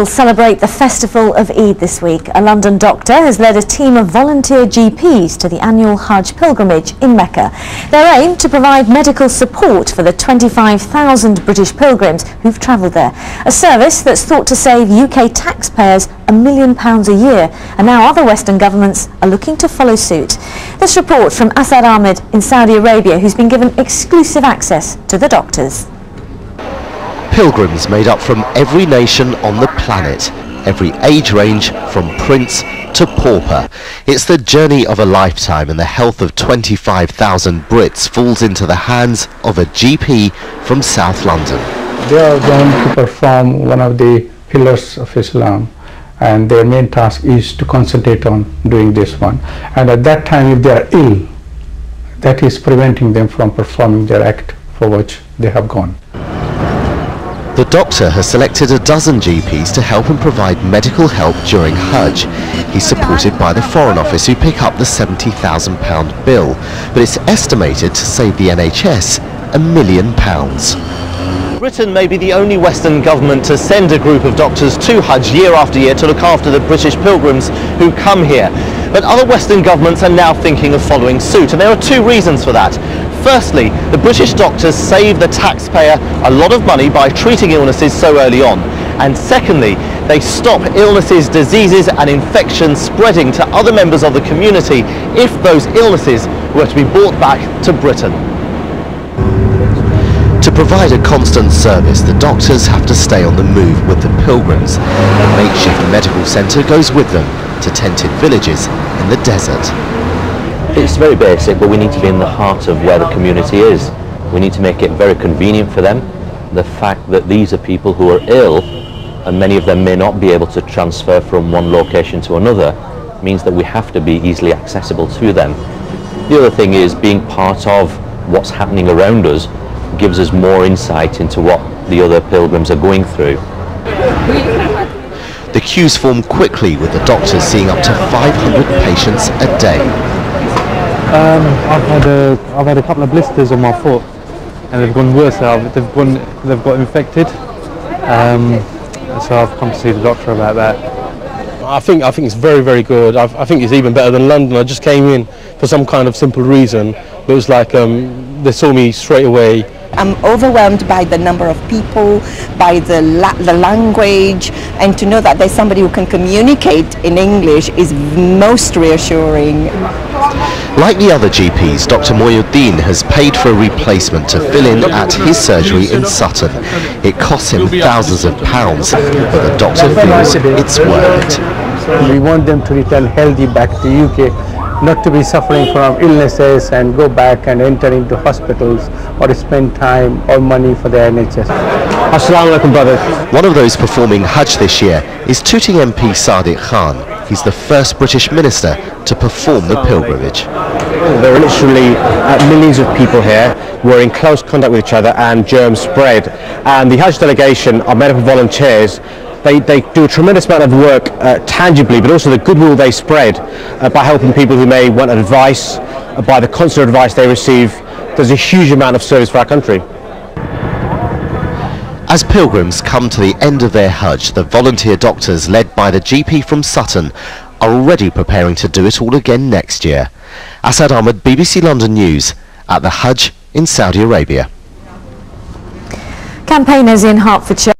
will celebrate the festival of Eid this week. A London doctor has led a team of volunteer GPs to the annual Hajj pilgrimage in Mecca. Their aim to provide medical support for the 25,000 British pilgrims who've travelled there. A service that's thought to save UK taxpayers £1 million a year. And now other Western governments are looking to follow suit. This report from Asad Ahmad in Saudi Arabia, who's been given exclusive access to the doctors. Pilgrims made up from every nation on the planet, every age range from prince to pauper. It's the journey of a lifetime, and the health of 25,000 Brits falls into the hands of a GP from South London. They are going to perform one of the pillars of Islam, and their main task is to concentrate on doing this one. And at that time, if they are ill, that is preventing them from performing their act for which they have gone. The doctor has selected a dozen GPs to help and provide medical help during Hajj. He's supported by the Foreign Office, who pick up the £70,000 bill, but it's estimated to save the NHS £1 million. Britain may be the only Western government to send a group of doctors to Hajj year after year to look after the British pilgrims who come here. But other Western governments are now thinking of following suit, and there are two reasons for that. Firstly, the British doctors save the taxpayer a lot of money by treating illnesses so early on. And secondly, they stop illnesses, diseases and infections spreading to other members of the community if those illnesses were to be brought back to Britain. To provide a constant service, the doctors have to stay on the move with the pilgrims. A makeshift medical centre goes with them to tented villages in the desert. It's very basic, but we need to be in the heart of where the community is. We need to make it very convenient for them. The fact that these are people who are ill, and many of them may not be able to transfer from one location to another, means that we have to be easily accessible to them. The other thing is, being part of what's happening around us gives us more insight into what the other pilgrims are going through. The queues form quickly, with the doctors seeing up to 500 patients a day. I've had a couple of blisters on my foot, and they've gone worse. They've got infected. So I've come to see the doctor about that. I think it's very, very good. I think it's even better than London. I just came in for some kind of simple reason. It was like they saw me straight away. I'm overwhelmed by the number of people, by the language, and to know that there's somebody who can communicate in English is most reassuring. Like the other GPs, Dr. Moyuddin has paid for a replacement to fill in at his surgery in Sutton. It costs him thousands of pounds, but the doctor feels it's worth it. We want them to return healthy back to UK, not to be suffering from illnesses and go back and enter into hospitals or spend time or money for the NHS. Assalamu alaikum, brother. One of those performing Hajj this year is Tooting MP Sadiq Khan. He's the first British minister to perform the pilgrimage. There are literally millions of people here. We're in close contact with each other, and germs spread. And the Hajj delegation are medical volunteers. They do a tremendous amount of work tangibly, but also the goodwill they spread by helping people who may want advice, by the constant advice they receive. There's a huge amount of service for our country. As pilgrims come to the end of their Hajj, the volunteer doctors led by the GP from Sutton are already preparing to do it all again next year. Asad Ahmad, BBC London News, at the Hajj in Saudi Arabia. Campaigners in Hertfordshire